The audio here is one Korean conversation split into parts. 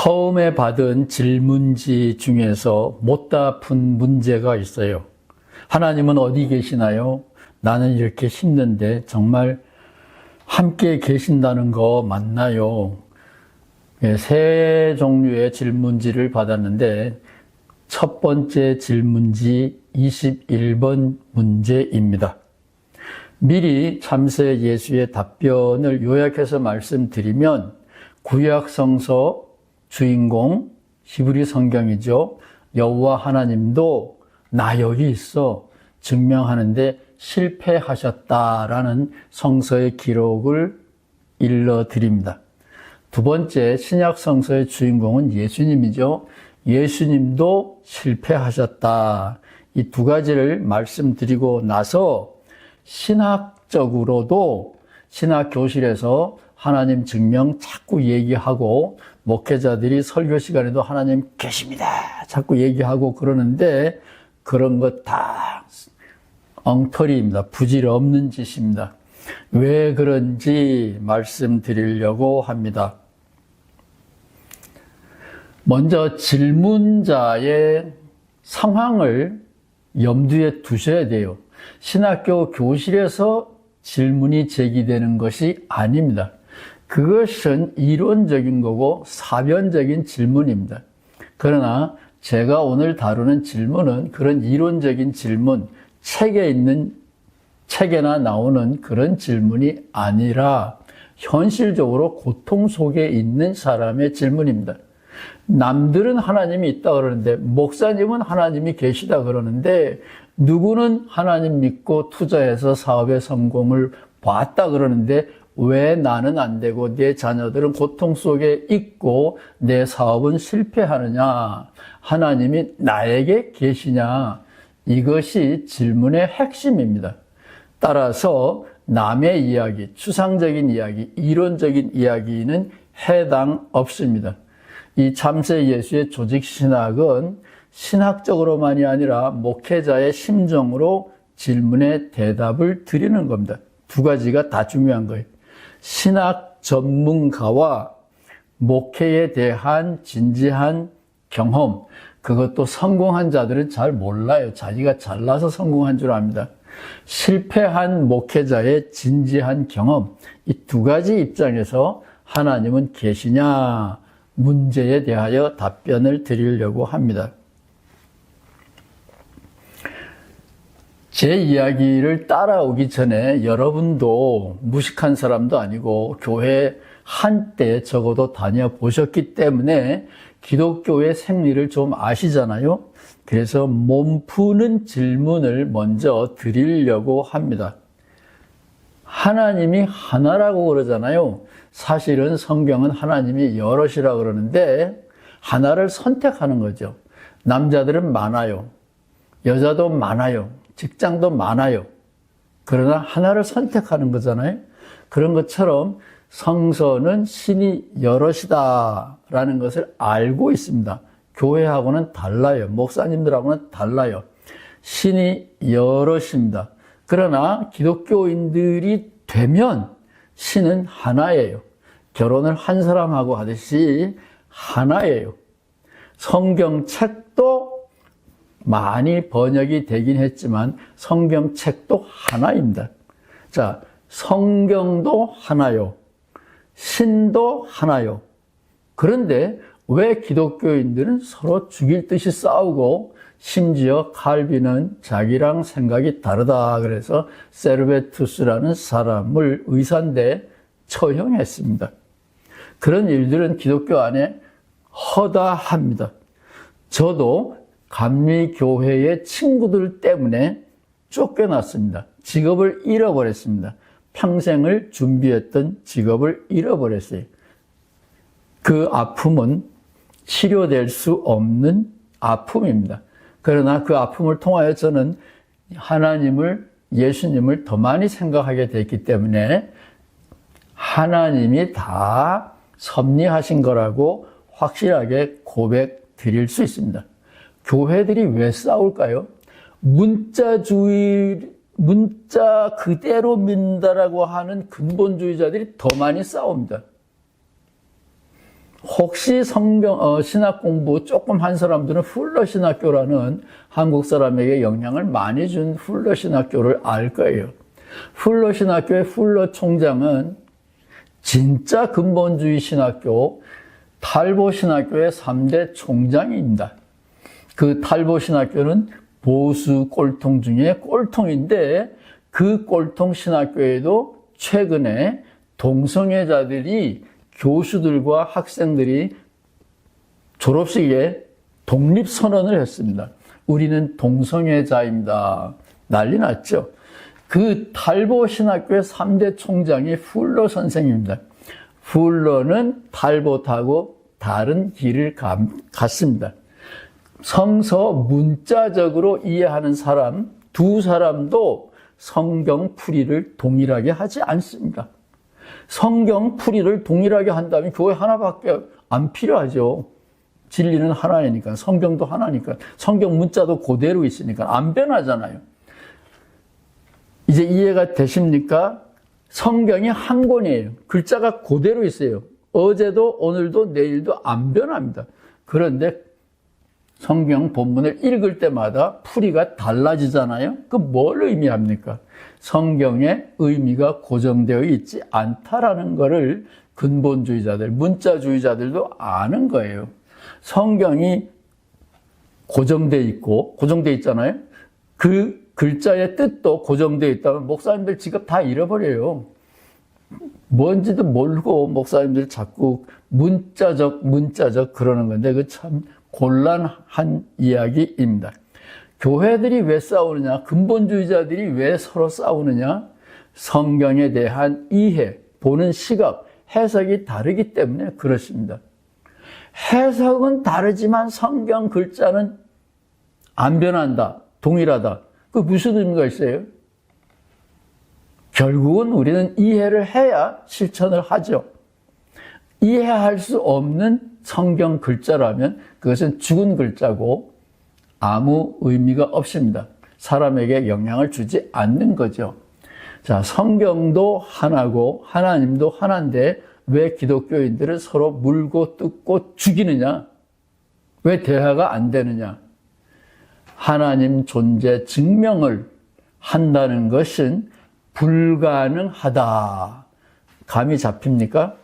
처음에 받은 질문지 중에서 못다 푼 문제가 있어요. 하나님은 어디 계시나요? 나는 이렇게 힘든데 정말 함께 계신다는 거 맞나요? 세 종류의 질문지를 받았는데 첫 번째 질문지 21번 문제입니다. 미리 참새 예수의 답변을 요약해서 말씀드리면 구약 성서 주인공 히브리 성경이죠. 여호와 하나님도 나 여기 있어 증명하는데 실패하셨다라는 성서의 기록을 일러드립니다. 두 번째 신약 성서의 주인공은 예수님이죠. 예수님도 실패하셨다. 이 두 가지를 말씀드리고 나서 신학적으로도 신학 교실에서 하나님 증명 자꾸 얘기하고 목회자들이 설교 시간에도 하나님 계십니다. 자꾸 얘기하고 그러는데 그런 것 다 엉터리입니다. 부질없는 짓입니다. 왜 그런지 말씀드리려고 합니다. 먼저 질문자의 상황을 염두에 두셔야 돼요. 신학교 교실에서 질문이 제기되는 것이 아닙니다. 그것은 이론적인 거고 사변적인 질문입니다. 그러나 제가 오늘 다루는 질문은 그런 이론적인 질문, 책에나 나오는 그런 질문이 아니라 현실적으로 고통 속에 있는 사람의 질문입니다. 남들은 하나님이 있다 그러는데 목사님은 하나님이 계시다 그러는데 누구는 하나님 믿고 투자해서 사업의 성공을 봤다 그러는데 왜 나는 안 되고 내 자녀들은 고통 속에 있고 내 사업은 실패하느냐? 하나님이 나에게 계시냐? 이것이 질문의 핵심입니다. 따라서 남의 이야기, 추상적인 이야기, 이론적인 이야기는 해당 없습니다. 이 참새 예수의 조직신학은 신학적으로만이 아니라 목회자의 심정으로 질문에 대답을 드리는 겁니다. 두 가지가 다 중요한 거예요. 신학 전문가와 목회에 대한 진지한 경험, 그것도 성공한 자들은 잘 몰라요. 자기가 잘나서 성공한 줄 압니다. 실패한 목회자의 진지한 경험, 이 두 가지 입장에서 하나님은 계시냐 문제에 대하여 답변을 드리려고 합니다. 제 이야기를 따라오기 전에 여러분도 무식한 사람도 아니고 교회 한때 적어도 다녀보셨기 때문에 기독교의 생리를 좀 아시잖아요. 그래서 몸 푸는 질문을 먼저 드리려고 합니다. 하나님이 하나라고 그러잖아요. 사실은 성경은 하나님이 여럿이라 그러는데 하나를 선택하는 거죠. 남자들은 많아요. 여자도 많아요. 직장도 많아요. 그러나 하나를 선택하는 거잖아요. 그런 것처럼 성서는 신이 여럿이다라는 것을 알고 있습니다. 교회하고는 달라요. 목사님들하고는 달라요. 신이 여럿입니다. 그러나 기독교인들이 되면 신은 하나예요. 결혼을 한 사람하고 하듯이 하나예요. 성경책도 많이 번역이 되긴 했지만 성경책도 하나입니다. 자, 성경도 하나요. 신도 하나요. 그런데 왜 기독교인들은 서로 죽일 듯이 싸우고 심지어 칼빈은 자기랑 생각이 다르다 그래서 세르베투스라는 사람을 의사인데 처형했습니다. 그런 일들은 기독교 안에 허다합니다. 저도 감리교회의 친구들 때문에 쫓겨났습니다. 직업을 잃어버렸습니다. 평생을 준비했던 직업을 잃어버렸어요. 그 아픔은 치료될 수 없는 아픔입니다. 그러나 그 아픔을 통하여 저는 하나님을, 예수님을 더 많이 생각하게 됐기 때문에 하나님이 다 섭리하신 거라고 확실하게 고백 드릴 수 있습니다. 교회들이 왜 싸울까요? 문자 그대로 믿는다라고 하는 근본주의자들이 더 많이 싸웁니다. 혹시 신학 공부 조금 한 사람들은 훌러 신학교라는 한국 사람에게 영향을 많이 준 훌러 신학교를 알 거예요. 훌러 신학교의 훌러 총장은 진짜 근본주의 신학교, 탈보 신학교의 3대 총장입니다. 그 탈보 신학교는 보수 꼴통 중에 꼴통인데 그 꼴통 신학교에도 최근에 동성애자들이 교수들과 학생들이 졸업식에 독립선언을 했습니다. 우리는 동성애자입니다. 난리 났죠. 그 탈보 신학교의 3대 총장이 훌러 선생입니다. 훌러는 탈보하고 다른 길을 갔습니다. 성서 문자적으로 이해하는 사람, 두 사람도 성경 풀이를 동일하게 하지 않습니다. 성경 풀이를 동일하게 한다면 교회 하나밖에 안 필요하죠. 진리는 하나이니까, 성경도 하나니까, 성경 문자도 그대로 있으니까 안 변하잖아요. 이제 이해가 되십니까? 성경이 한 권이에요. 글자가 그대로 있어요. 어제도 오늘도 내일도 안 변합니다. 그런데 성경 본문을 읽을 때마다 풀이가 달라지잖아요. 그 뭘 의미합니까? 성경의 의미가 고정되어 있지 않다라는 것을 근본주의자들, 문자주의자들도 아는 거예요. 성경이 고정되어 있잖아요. 그 글자의 뜻도 고정되어 있다면 목사님들 지갑 다 잃어버려요. 뭔지도 모르고 목사님들 자꾸 문자적 그러는 건데 그 참 곤란한 이야기입니다. 교회들이 왜 싸우느냐? 근본주의자들이 왜 서로 싸우느냐? 성경에 대한 이해, 보는 시각, 해석이 다르기 때문에 그렇습니다. 해석은 다르지만 성경 글자는 안 변한다, 동일하다. 그 무슨 의미가 있어요? 결국은 우리는 이해를 해야 실천을 하죠. 이해할 수 없는 성경 글자라면 그것은 죽은 글자고 아무 의미가 없습니다. 사람에게 영향을 주지 않는 거죠. 자, 성경도 하나고 하나님도 하나인데 왜 기독교인들은 서로 물고 뜯고 죽이느냐? 왜 대화가 안 되느냐? 하나님 존재 증명을 한다는 것은 불가능하다. 감이 잡힙니까?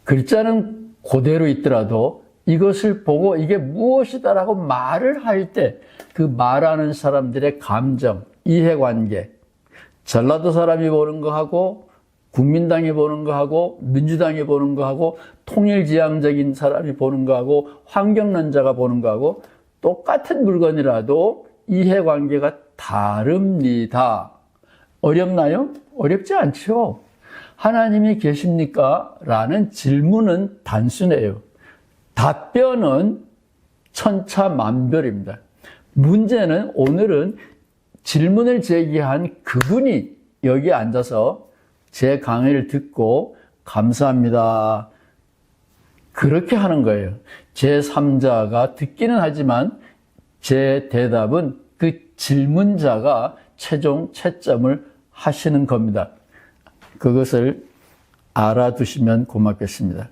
글자는 그대로 있더라도 이것을 보고 이게 무엇이다라고 말을 할 때 그 말하는 사람들의 감정, 이해관계, 전라도 사람이 보는 거하고 국민당이 보는 거하고 민주당이 보는 거하고 통일지향적인 사람이 보는 거하고 환경론자가 보는 거하고 똑같은 물건이라도 이해관계가 다릅니다. 어렵나요? 어렵지 않죠. 하나님이 계십니까? 라는 질문은 단순해요. 답변은 천차만별입니다. 문제는 오늘은 질문을 제기한 그분이 여기 앉아서 제 강의를 듣고 감사합니다. 그렇게 하는 거예요. 제3자가 듣기는 하지만 제 대답은 그 질문자가 최종 채점을 하시는 겁니다. 그것을 알아두시면 고맙겠습니다.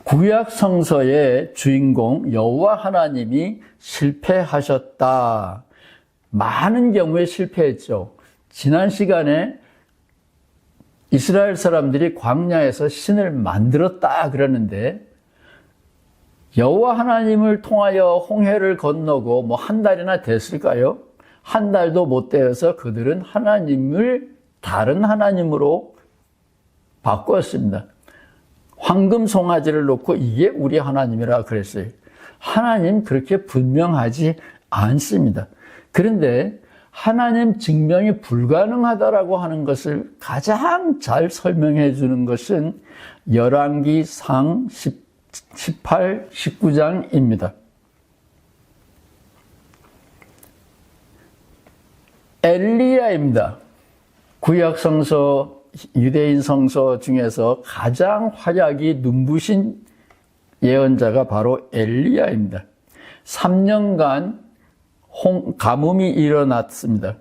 구약 성서의 주인공 여호와 하나님이 실패하셨다. 많은 경우에 실패했죠. 지난 시간에 이스라엘 사람들이 광야에서 신을 만들었다 그러는데 여호와 하나님을 통하여 홍해를 건너고 한 달이나 됐을까요? 한 달도 못 되어서 그들은 하나님을 다른 하나님으로 바꾸었습니다. 황금 송아지를 놓고 이게 우리 하나님이라 그랬어요. 하나님 그렇게 분명하지 않습니다. 그런데 하나님 증명이 불가능하다라고 하는 것을 가장 잘 설명해 주는 것은 열왕기상 18, 19장입니다. 엘리야입니다. 구약 성서, 유대인 성서 중에서 가장 활약이 눈부신 예언자가 바로 엘리야입니다. 3년간 가뭄이 일어났습니다.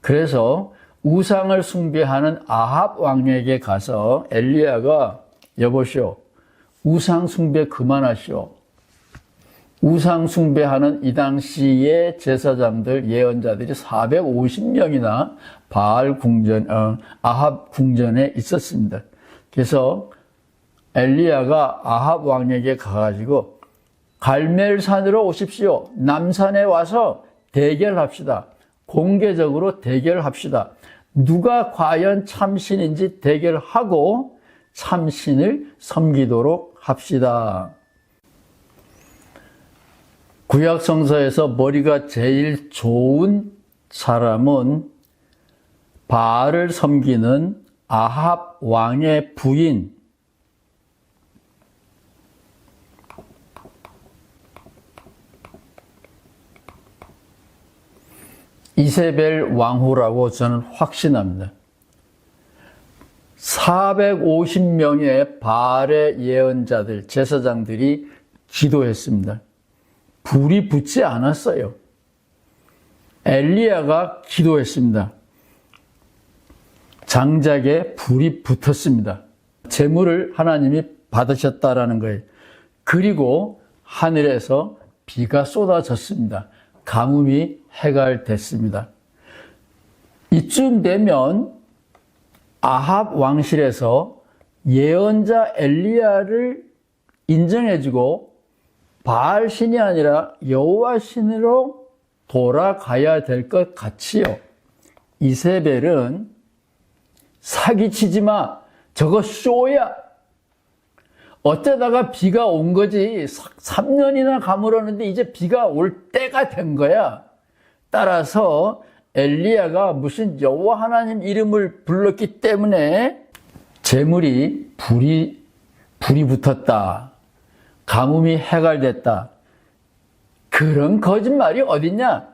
그래서 우상을 숭배하는 아합 왕에게 가서 엘리야가 여보시오, 우상숭배 그만하시오. 우상숭배하는 이 당시의 제사장들, 예언자들이 450명이나 아합 궁전에 있었습니다. 그래서 엘리야가 아합 왕에게 가가지고 갈멜산으로 오십시오. 남산에 와서 대결합시다. 공개적으로 대결합시다. 누가 과연 참신인지 대결하고 참신을 섬기도록 합시다. 구약성서에서 머리가 제일 좋은 사람은 바알을 섬기는 아합 왕의 부인 이세벨 왕후라고 저는 확신합니다. 450명의 바알의 예언자들, 제사장들이 기도했습니다. 불이 붙지 않았어요. 엘리야가 기도했습니다. 장작에 불이 붙었습니다. 재물을 하나님이 받으셨다라는 거예요. 그리고 하늘에서 비가 쏟아졌습니다. 가뭄이 해갈됐습니다. 이쯤 되면 아합 왕실에서 예언자 엘리야를 인정해주고 바알 신이 아니라 여호와 신으로 돌아가야 될 것 같지요. 이세벨은 사기치지 마. 저거 쇼야. 어쩌다가 비가 온 거지. 3년이나 가물었는데 이제 비가 올 때가 된 거야. 따라서 엘리야가 무슨 여호와 하나님 이름을 불렀기 때문에 재물이 불이 붙었다. 가뭄이 해갈됐다. 그런 거짓말이 어딨냐?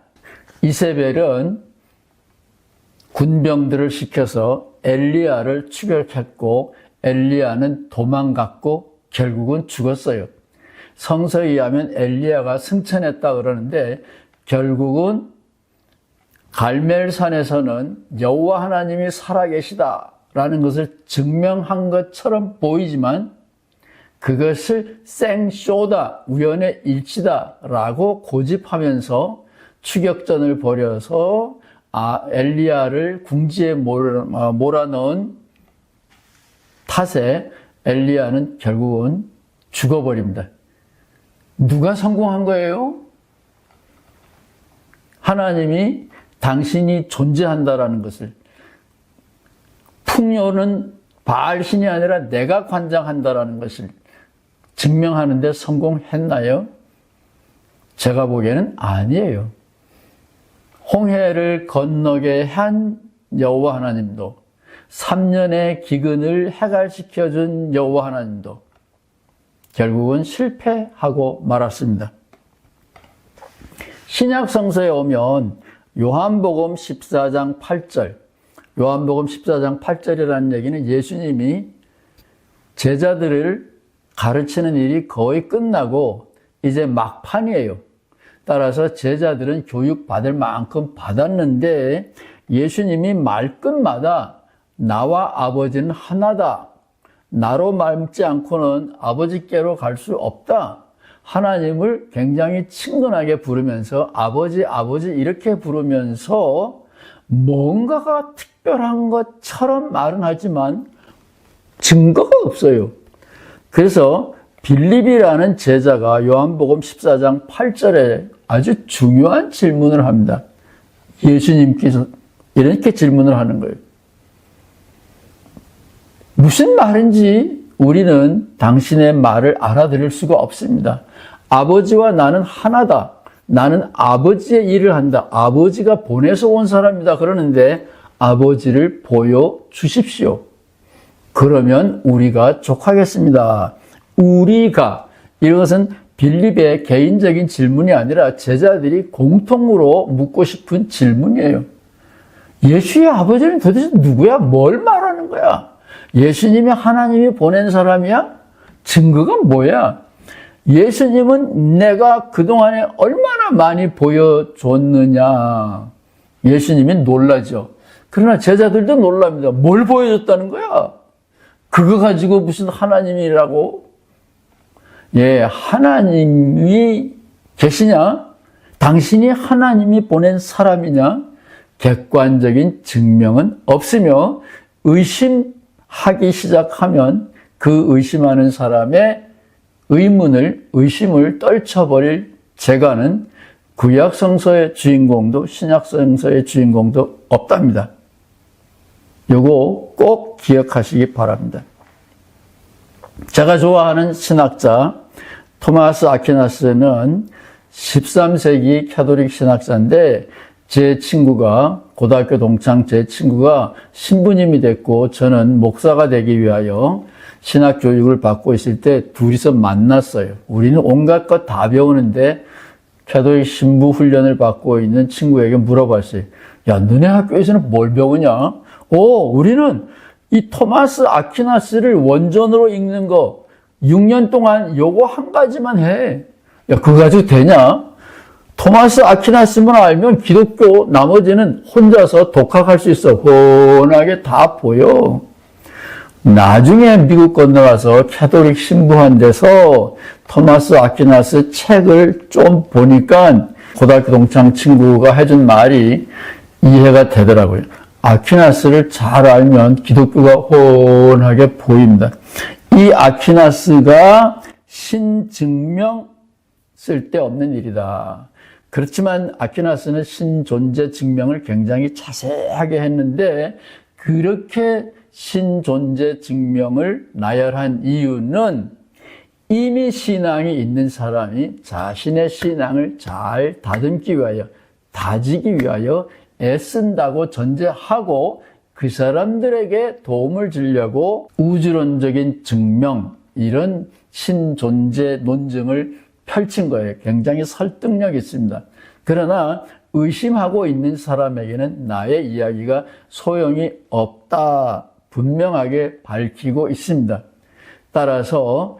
이세벨은 군병들을 시켜서 엘리야를 추격했고 엘리야는 도망갔고 결국은 죽었어요. 성서에 의하면 엘리야가 승천했다 그러는데 결국은 갈멜산에서는 여호와 하나님이 살아계시다라는 것을 증명한 것처럼 보이지만 그것을 생쇼다, 우연의 일치다라고 고집하면서 추격전을 벌여서 엘리야를 궁지에 몰아넣은 탓에 엘리야는 결국은 죽어버립니다. 누가 성공한 거예요? 하나님이 당신이 존재한다라는 것을, 풍요는 바알 신이 아니라 내가 관장한다라는 것을 증명하는데 성공했나요? 제가 보기에는 아니에요. 홍해를 건너게 한 여호와 하나님도, 3년의 기근을 해갈시켜준 여호와 하나님도 결국은 실패하고 말았습니다. 신약 성서에 오면 요한복음 14장 8절, 요한복음 14장 8절이라는 얘기는 예수님이 제자들을 가르치는 일이 거의 끝나고 이제 막판이에요. 따라서 제자들은 교육받을 만큼 받았는데 예수님이 말끝마다 나와 아버지는 하나다. 나로 닮지 않고는 아버지께로 갈 수 없다. 하나님을 굉장히 친근하게 부르면서 아버지, 아버지 이렇게 부르면서 뭔가가 특별한 것처럼 말은 하지만 증거가 없어요. 그래서 빌립이라는 제자가 요한복음 14장 8절에 아주 중요한 질문을 합니다. 예수님께서 이렇게 질문을 하는 거예요. 무슨 말인지 우리는 당신의 말을 알아들을 수가 없습니다. 아버지와 나는 하나다. 나는 아버지의 일을 한다. 아버지가 보내서 온 사람이다. 그러는데 아버지를 보여주십시오. 그러면 우리가 족하겠습니다. 우리가, 이것은 빌립의 개인적인 질문이 아니라 제자들이 공통으로 묻고 싶은 질문이에요. 예수의 아버지는 도대체 누구야? 뭘 말하는 거야? 예수님이 하나님이 보낸 사람이야? 증거가 뭐야? 예수님은 내가 그동안에 얼마나 많이 보여줬느냐. 예수님이 놀라죠. 그러나 제자들도 놀랍니다. 뭘 보여줬다는 거야? 그거 가지고 무슨 하나님이라고? 예, 하나님이 계시냐? 당신이 하나님이 보낸 사람이냐? 객관적인 증명은 없으며 의심하기 시작하면 그 의심하는 사람의 의심을 떨쳐버릴 재간은 구약성서의 주인공도 신약성서의 주인공도 없답니다. 요거 꼭 기억하시기 바랍니다. 제가 좋아하는 신학자 토마스 아퀴나스는 13세기 캐톨릭 신학자인데 제 친구가 고등학교 동창 제 친구가 신부님이 됐고 저는 목사가 되기 위하여 신학 교육을 받고 있을 때 둘이서 만났어요. 우리는 온갖 것 다 배우는데 캐톨릭 신부 훈련을 받고 있는 친구에게 물어봤어요. 야, 너네 학교에서는 뭘 배우냐? 우리는 이 토마스 아퀴나스를 원전으로 읽는 거 6년 동안 요거 한 가지만 해. 야, 그거 가지고 되냐? 토마스 아퀴나스만 알면 기독교 나머지는 혼자서 독학할 수 있어. 훤하게 다 보여. 나중에 미국 건너가서 캐톨릭 신부한 데서 토마스 아퀴나스 책을 좀 보니까 고등학교 동창 친구가 해준 말이 이해가 되더라고요. 아퀴나스를 잘 알면 기독교가 훤하게 보입니다. 이 아퀴나스가 신증명 쓸데없는 일이다. 그렇지만 아퀴나스는 신존재 증명을 굉장히 자세하게 했는데 그렇게 신존재 증명을 나열한 이유는 이미 신앙이 있는 사람이 자신의 신앙을 잘 다듬기 위하여, 다지기 위하여 애쓴다고 전제하고 그 사람들에게 도움을 주려고 우주론적인 증명, 이런 신존재 논증을 펼친 거예요. 굉장히 설득력이 있습니다. 그러나 의심하고 있는 사람에게는 나의 이야기가 소용이 없다. 분명하게 밝히고 있습니다. 따라서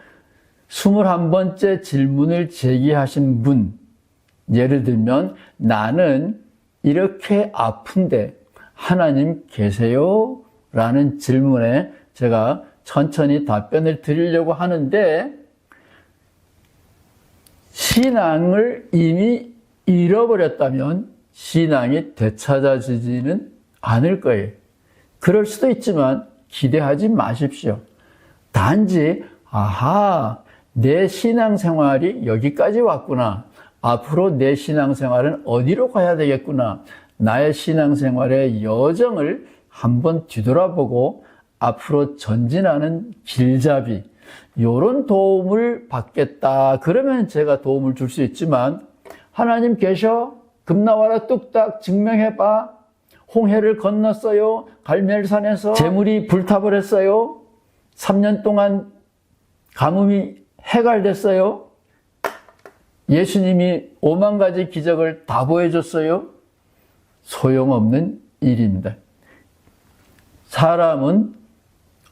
21번째 질문을 제기하신 분, 예를 들면 나는 이렇게 아픈데 하나님 계세요? 라는 질문에 제가 천천히 답변을 드리려고 하는데 신앙을 이미 잃어버렸다면 신앙이 되찾아지지는 않을 거예요. 그럴 수도 있지만 기대하지 마십시오. 단지 내 신앙생활이 여기까지 왔구나. 앞으로 내 신앙생활은 어디로 가야 되겠구나. 나의 신앙생활의 여정을 한번 뒤돌아보고 앞으로 전진하는 길잡이, 이런 도움을 받겠다. 그러면 제가 도움을 줄 수 있지만 하나님 계셔? 금나와라 뚝딱 증명해봐. 홍해를 건넜어요. 갈멜산에서 재물이 불타버렸어요. 3년 동안 가뭄이 해갈됐어요. 예수님이 5만 가지 기적을 다 보여줬어요. 소용없는 일입니다. 사람은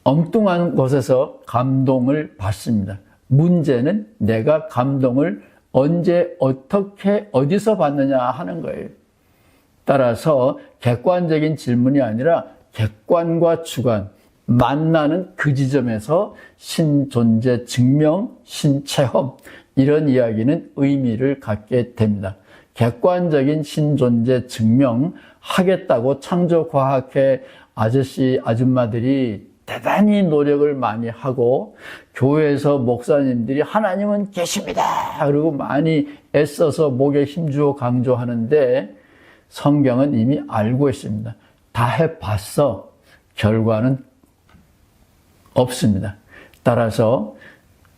엉뚱한 곳에서 감동을 받습니다. 문제는 내가 감동을 언제, 어떻게, 어디서 받느냐 하는 거예요. 따라서 객관적인 질문이 아니라 객관과 주관, 만나는 그 지점에서 신존재 증명, 신체험, 이런 이야기는 의미를 갖게 됩니다. 객관적인 신존재 증명 하겠다고 창조과학회 아저씨, 아줌마들이 대단히 노력을 많이 하고 교회에서 목사님들이 하나님은 계십니다. 그리고 많이 애써서 목에 힘주어 강조하는데 성경은 이미 알고 있습니다. 다 해봤어. 결과는 없습니다. 따라서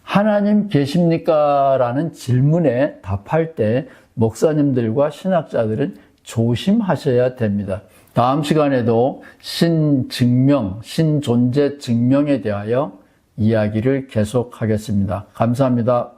하나님 계십니까? 라는 질문에 답할 때 목사님들과 신학자들은 조심하셔야 됩니다. 다음 시간에도 신증명, 신존재 증명에 대하여 이야기를 계속하겠습니다. 감사합니다.